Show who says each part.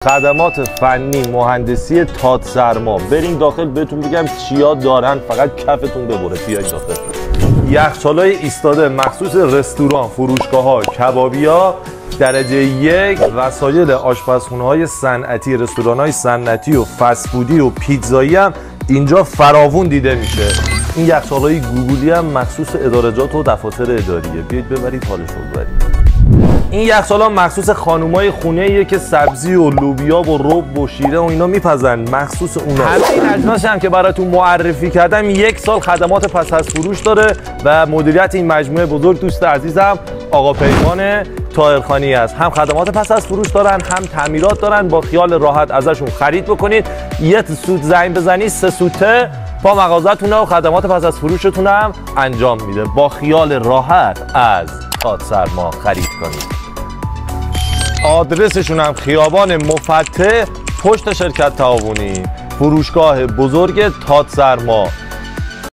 Speaker 1: خدمات فنی مهندسی تات سرما. بریم داخل بهتون بگم چیا دارن، فقط کفتون ببره. بیاید داخل. یخچالای ایستاده مخصوص رستوران، فروشگاه‌ها، کبابی‌ها، درجه 1 وسایل آشپزخونه‌های صنعتی، رستوران‌های صنعتی و فست‌فودی و پیتزایی هم اینجا فراوون دیده میشه. این یخچالای گوگلی هم مخصوص ادارجات و دفاتر اداریه. بیاید ببرید حالش رو ببرید. این یخچالا مخصوص خانومای خونه‌ایه که سبزی و لوبیا و رب و شیره و اینا میپزن، مخصوص اونا. همه این اجناس هم که براتون معرفی کردم 1 سال خدمات پس از فروش داره و مدیریت این مجموعه بزرگ دوست عزیزم آقا پیمان طاهرخانی است. هم خدمات پس از فروش دارن، هم تعمیرات دارن. با خیال راحت ازشون خرید بکنید. یه سوت زنگ بزنید 3 سوته با مغازتون و خدمات پس از فروشتون هم انجام میده. با خیال راحت از تات سرما خرید کنید. آدرسشون هم خیابان مفتح پشت شرکت تعاونی، فروشگاه بزرگ تات سرما.